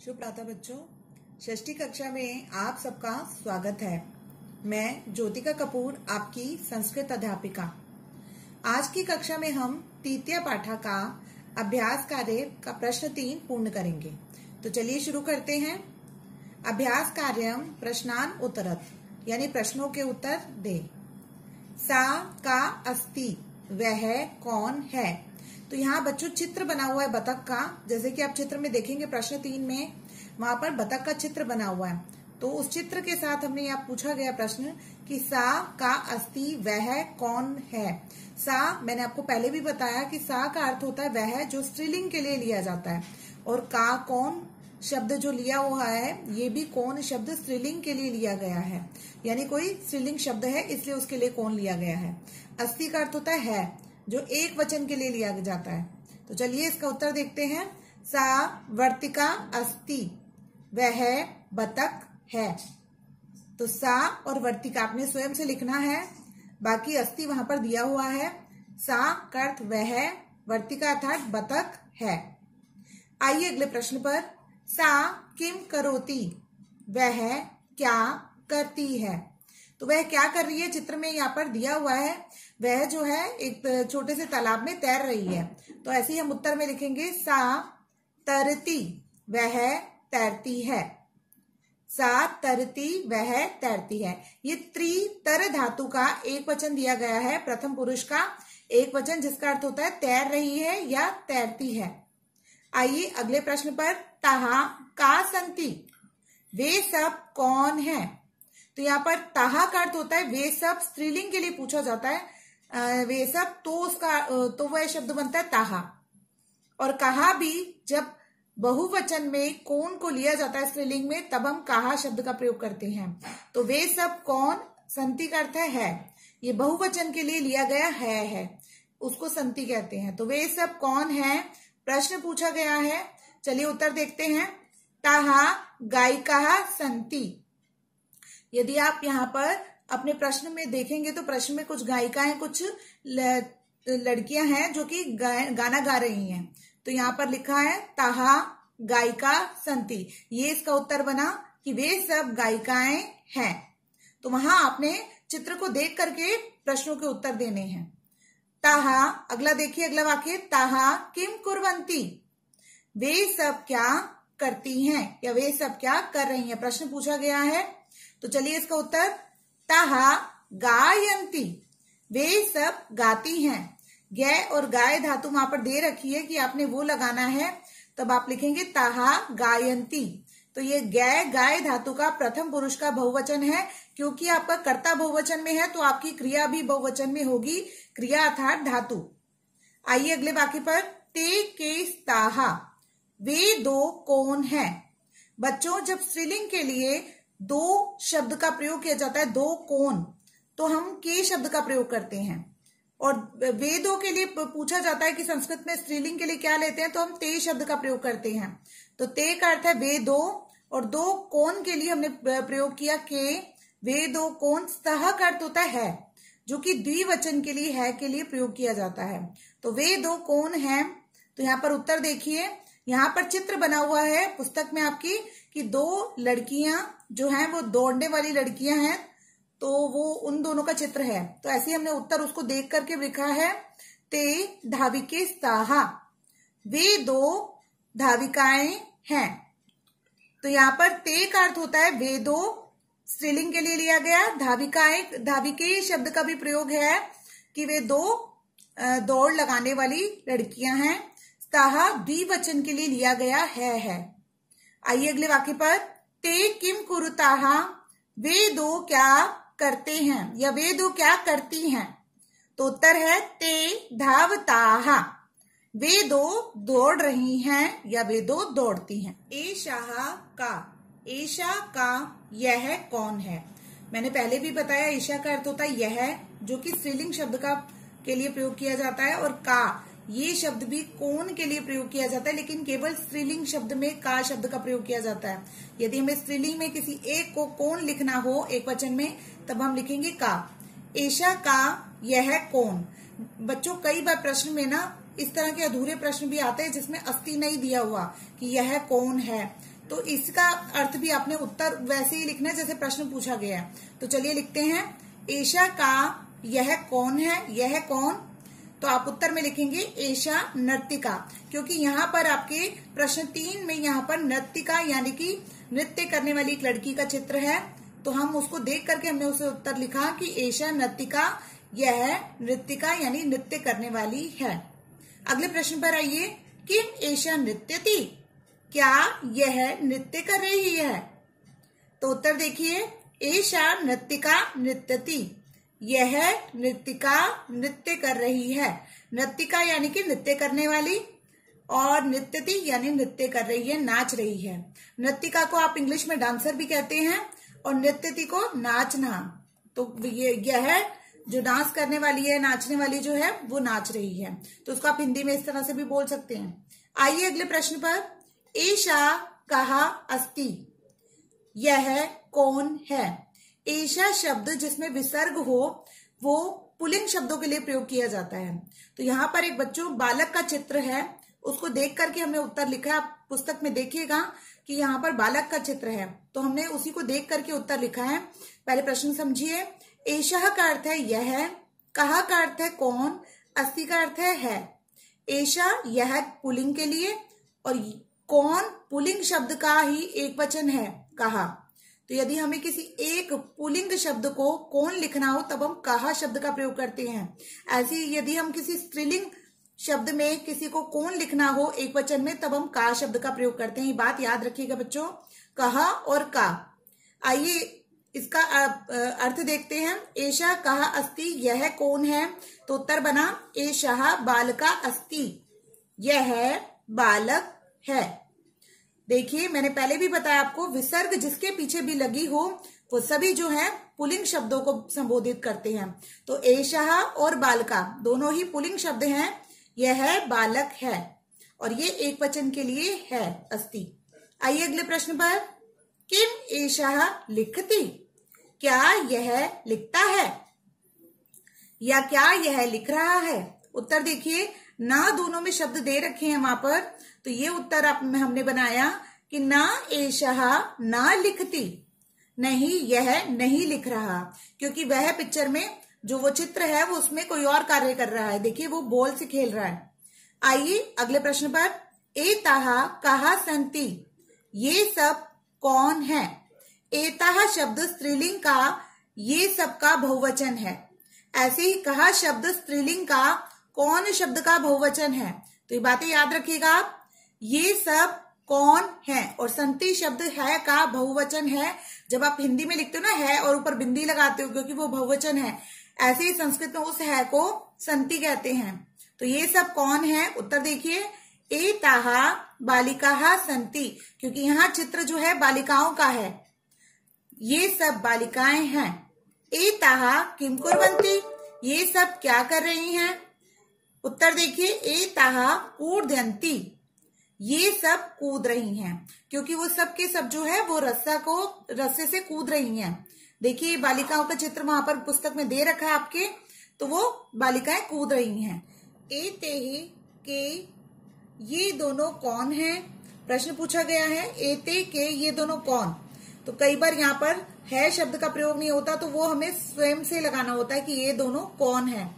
शुभ प्रातः बच्चों। षष्ठी कक्षा में आप सबका स्वागत है। मैं ज्योतिका कपूर, आपकी संस्कृत अध्यापिका। आज की कक्षा में हम तृतीय पाठा का अभ्यास कार्य का प्रश्न 3 पूर्ण करेंगे। तो चलिए शुरू करते हैं। अभ्यास कार्यम प्रश्नान उत्तरत, यानी प्रश्नों के उत्तर दे। सा का अस्ति, वह कौन है। तो यहाँ बच्चों चित्र बना हुआ है बतख का, जैसे कि आप चित्र में देखेंगे प्रश्न 3 में वहां पर बतख का चित्र बना हुआ है। तो उस चित्र के साथ हमने यहाँ पूछा गया प्रश्न कि सा का अस्ति, वह कौन है। सा मैंने आपको पहले भी बताया कि सा का अर्थ होता है वह, जो स्त्रीलिंग के लिए लिया जाता है, और का कौन शब्द जो लिया हुआ है, ये भी कौन शब्द स्त्रीलिंग के लिए लिया गया है, यानी कोई स्त्रीलिंग शब्द है इसलिए उसके लिए कौन लिया गया है। अस्ति का अर्थ होता है जो एक वचन के लिए लिया जाता है। तो चलिए इसका उत्तर देखते हैं। सा वर्तिका अस्ति, वह बतख है। तो सा और वर्तिका आपने स्वयं से लिखना है, बाकी अस्ति वहां पर दिया हुआ है। सा का अर्थ वह, वर्तिका अर्थात बतख है। आइए अगले प्रश्न पर। सा किम करोति, वह क्या करती है। तो वह क्या कर रही है, चित्र में यहाँ पर दिया हुआ है। वह जो है एक छोटे से तालाब में तैर रही है। तो ऐसे ही हम उत्तर में लिखेंगे सा तरती, वह तैरती है। सा तरती, वह तैरती है। ये तर धातु का एक वचन दिया गया है, प्रथम पुरुष का एक वचन, जिसका अर्थ होता है तैर रही है या तैरती है। आइए अगले प्रश्न पर। ताहा का संति, वे सब कौन है। तो यहाँ पर ताहा का अर्थ होता है वे सब, स्त्रीलिंग के लिए पूछा जाता है वे सब, तो उसका तो वह शब्द बनता है ताहा। और कहा भी जब बहुवचन में कौन को लिया जाता है स्त्रीलिंग में, तब हम कहा शब्द का प्रयोग करते हैं। तो वे सब कौन, संति का अर्थ है ये बहुवचन के लिए लिया गया है, उसको संति कहते हैं। तो वे सब कौन है, प्रश्न पूछा गया है। चलिए उत्तर देखते हैं। ताहा गायिका संति। यदि आप यहाँ पर अपने प्रश्न में देखेंगे तो प्रश्न में कुछ गायिकाएं, कुछ लड़कियां हैं जो कि गाना गा रही हैं। तो यहाँ पर लिखा है ताहा गायिका संति, ये इसका उत्तर बना कि वे सब गायिकाएं हैं। तो वहां आपने चित्र को देख करके प्रश्नों के उत्तर देने हैं। ताहा, अगला देखिए अगला वाक्य। ताहा किम कुर्वन्ति, वे सब क्या करती हैं या वे सब क्या कर रही हैं, प्रश्न पूछा गया है। तो चलिए इसका उत्तर। ताहा गायन्ति, वे सब गाती हैं। गे और गाय धातु वहां पर दे रखी है कि आपने वो लगाना है, तब आप लिखेंगे ताहा गायन्ति। तो ये गे गाय धातु का प्रथम पुरुष का बहुवचन है, क्योंकि आपका कर्ता बहुवचन में है तो आपकी क्रिया भी बहुवचन में होगी, क्रिया अर्थात धातु। आइए अगले वाक्य पर। ते के ताहा, वे दो कौन है। बच्चों, जब स्त्रीलिंग के लिए दो शब्द का प्रयोग किया जाता है, दो कौन, तो हम के शब्द का प्रयोग करते हैं। और वे दो के लिए पूछा जाता है कि संस्कृत में स्त्रीलिंग के लिए क्या लेते हैं, तो हम ते शब्द का प्रयोग करते हैं। तो ते का अर्थ है वे दो, और दो कौन के लिए हमने प्रयोग किया के, वे दो कौन। स्तः का अर्थ होता है जो कि द्विवचन के लिए है के लिए प्रयोग किया जाता है। तो वे दो कौन है। तो यहाँ पर उत्तर देखिए, यहाँ पर चित्र बना हुआ है पुस्तक में आपकी कि दो लड़कियां जो हैं वो दौड़ने वाली लड़कियां हैं, तो वो उन दोनों का चित्र है। तो ऐसे हमने उत्तर उसको देख करके लिखा है। ते धाविके स्ताहा, वे दो धाविकाएं हैं। तो यहाँ पर ते का अर्थ होता है वे दो, स्त्रीलिंग के लिए लिया गया। धाविकाएं, धाविके शब्द का भी प्रयोग है कि वे दो दौड़ लगाने वाली लड़कियां हैं। ताहा द्विवचन के लिए लिया गया है। आइए अगले वाक्य पर। ते किम कुरुताहा, वे दो क्या करते हैं या वे दो क्या करती हैं। तो उत्तर है ते धावताहा, वे दो दौड़ रही हैं या वे दो दौड़ती हैं। एशाह का, एशा का यह कौन है। मैंने पहले भी बताया ईशा का अर्थ होता है यह, जो कि स्त्रीलिंग शब्द का के लिए प्रयोग किया जाता है, और का ये शब्द भी कौन के लिए प्रयोग किया जाता है, लेकिन केवल स्त्रीलिंग शब्द में का शब्द का प्रयोग किया जाता है। यदि हमें स्त्रीलिंग में किसी एक को कौन लिखना हो एक वचन में, तब हम लिखेंगे का। एशा का यह कौन। बच्चों, कई बार प्रश्न में ना इस तरह के अधूरे प्रश्न भी आते हैं जिसमें अस्ति नहीं दिया हुआ कि यह कौन है, तो इसका अर्थ भी आपने उत्तर वैसे ही लिखना है जैसे प्रश्न पूछा गया है। तो चलिए लिखते हैं, एषा का यह कौन है, यह कौन। तो आप उत्तर में लिखेंगे एषा नर्तिका, क्योंकि यहाँ पर आपके प्रश्न 3 में यहाँ पर नर्तिका यानी कि नृत्य करने वाली एक लड़की का चित्र है, तो हम उसको देख करके हमने उसे उत्तर लिखा कि एषा नर्तिका, यह नृत्यिका यानी नृत्य करने वाली है। अगले प्रश्न पर आइए, किम एषा नृत्यति, क्या यह नृत्य कर रही है। तो उत्तर देखिए, एषा नर्तिका नृत्यति, यह नृत्यिका नृत्य कर रही है। नृत्यिका यानी कि नृत्य करने वाली, और नृत्यति यानी नृत्य कर रही है, नाच रही है। नृत्यिका को आप इंग्लिश में डांसर भी कहते हैं और नृत्यति को नाचना। तो यह जो डांस करने वाली है, नाचने वाली जो है, वो नाच रही है। तो उसको आप हिंदी में इस तरह से भी बोल सकते हैं। आइए अगले प्रश्न पर, एषा कहा अस्ति, यह कौन है। एषा शब्द जिसमें विसर्ग हो वो पुल्लिंग शब्दों के लिए प्रयोग किया जाता है। तो यहाँ पर एक बच्चों बालक का चित्र है, उसको देख करके हमने उत्तर लिखा है। आप पुस्तक में देखिएगा कि यहाँ पर बालक का चित्र है, तो हमने उसी को देख करके उत्तर लिखा है। पहले प्रश्न समझिए, एषा का अर्थ है यह, कहा का अर्थ है कौन, अस्ति का अर्थ है। एषा यह पुल्लिंग के लिए, और कौन पुल्लिंग शब्द का ही एक वचन है, कहा। तो यदि हमें किसी एक पुल्लिंग शब्द को कौन लिखना हो तब हम कहा शब्द का प्रयोग करते हैं। ऐसे ही यदि हम किसी स्त्रीलिंग शब्द में किसी को कौन लिखना हो एक वचन में, तब हम का शब्द का प्रयोग करते हैं। ये बात याद रखिएगा बच्चों, कहा और का। आइए इसका अर्थ देखते हैं। एषा कहा अस्ति, यह कौन है। तो उत्तर बना, एषा बालका अस्ति, यह बालक है। देखिए मैंने पहले भी बताया आपको, विसर्ग जिसके पीछे भी लगी हो वो सभी जो है पुल्लिंग शब्दों को संबोधित करते हैं। तो एषा और बालका दोनों ही पुल्लिंग शब्द हैं। यह बालक है और ये एक वचन के लिए है, अस्ति। आइए अगले प्रश्न पर, किम एषा लिखति, क्या यह लिखता है या क्या यह लिख रहा है। उत्तर देखिए, ना दोनों में शब्द दे रखे हैं वहां पर, तो ये उत्तर हमने बनाया कि ना एषा ना लिखती, नहीं यह नहीं लिख रहा, क्योंकि वह पिक्चर में जो वो चित्र है वो उसमें कोई और कार्य कर रहा है। देखिए वो बॉल से खेल रहा है। आइए अगले प्रश्न पर, एताहा कहा संति, ये सब कौन है। एताहा शब्द स्त्रीलिंग का ये सब का बहुवचन है। ऐसे ही कहा शब्द स्त्रीलिंग का कौन शब्द का बहुवचन है। तो ये बातें याद रखिएगा आप, ये सब कौन है और संति शब्द है का बहुवचन है। जब आप हिंदी में लिखते हो ना है और ऊपर बिंदी लगाते हो क्योंकि वो बहुवचन है, ऐसे ही संस्कृत में उस है को संति कहते हैं। तो ये सब कौन है। उत्तर देखिए, एताहा बालिकाः संति, क्योंकि यहाँ चित्र जो है बालिकाओं का है, ये सब बालिकाएं हैं। एताहा किम कुर्वन्ति, ये सब क्या कर रही हैं। उत्तर देखिए, एताहा कूर्दन्ति, ये सब कूद रही हैं, क्योंकि वो सब के सब जो है वो रस्से से कूद रही हैं। देखिए बालिकाओं का चित्र वहां पर पुस्तक में दे रखा है आपके, तो वो बालिकाएं कूद रही हैं। एतेहि के ये दोनों कौन हैं। प्रश्न पूछा गया है, एते के ये दोनों कौन। तो कई बार यहाँ पर है शब्द का प्रयोग नहीं होता, तो वो हमें स्वयं से लगाना होता है कि ये दोनों कौन है।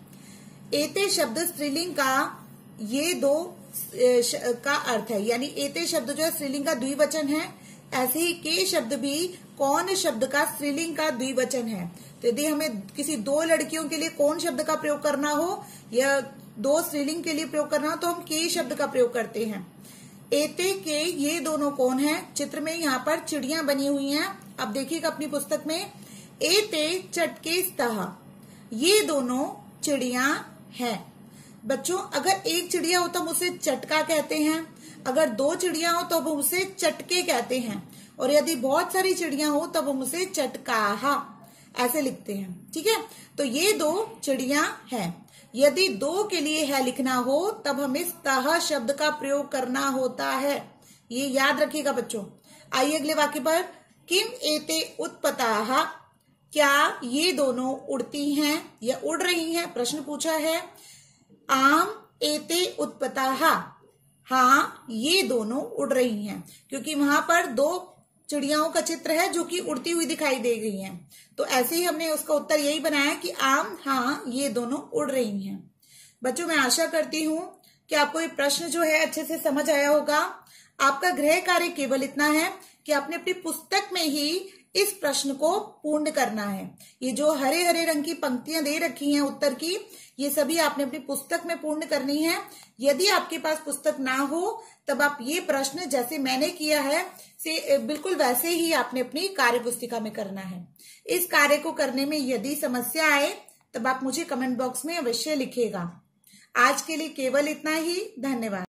एते शब्द स्त्रीलिंग का ये दो का अर्थ है, यानी एते शब्द जो है स्त्रीलिंग का द्विवचन है। ऐसे ही के शब्द भी कौन शब्द का स्त्रीलिंग का द्विवचन है। तो यदि हमें किसी दो लड़कियों के लिए कौन शब्द का प्रयोग करना हो या दो स्त्रीलिंग के लिए प्रयोग करना हो तो हम के शब्द का प्रयोग करते हैं। एते के ये दोनों कौन है। चित्र में यहाँ पर चिड़ियां बनी हुई हैं। अब देखिएगा अपनी पुस्तक में, एते चटके स्तः, ये दोनों चिड़िया हैं। बच्चों अगर एक चिड़िया हो तो हम उसे चटका कहते हैं, अगर दो चिड़िया हो तो हम उसे चटके कहते हैं, और यदि बहुत सारी चिड़िया हो तब हम उसे चटकाहा ऐसे लिखते हैं। ठीक है, तो ये दो चिड़िया हैं। यदि दो के लिए है लिखना हो तब हमें स्तः शब्द का प्रयोग करना होता है, ये याद रखिएगा बच्चों। आइए अगले वाक्य पर, किम एते उत्पताः, क्या ये दोनों उड़ती हैं या उड़ रही हैं। प्रश्न पूछा है। आम एते उत्पताः, हाँ ये दोनों उड़ रही हैं, क्योंकि वहां पर दो चिड़ियाओं का चित्र है जो कि उड़ती हुई दिखाई दे गई हैं। तो ऐसे ही हमने उसका उत्तर यही बनाया कि आम, हाँ ये दोनों उड़ रही हैं। बच्चों मैं आशा करती हूँ कि आपको ये प्रश्न जो है अच्छे से समझ आया होगा। आपका गृह कार्य केवल इतना है कि आपने अपनी पुस्तक में ही इस प्रश्न को पूर्ण करना है। ये जो हरे हरे रंग की पंक्तियां दे रखी हैं उत्तर की, ये सभी आपने अपनी पुस्तक में पूर्ण करनी है। यदि आपके पास पुस्तक ना हो तब आप ये प्रश्न जैसे मैंने किया है से बिल्कुल वैसे ही आपने अपनी कार्य पुस्तिका में करना है। इस कार्य को करने में यदि समस्या आए तब आप मुझे कमेंट बॉक्स में अवश्य लिखिएगा। आज के लिए केवल इतना ही। धन्यवाद।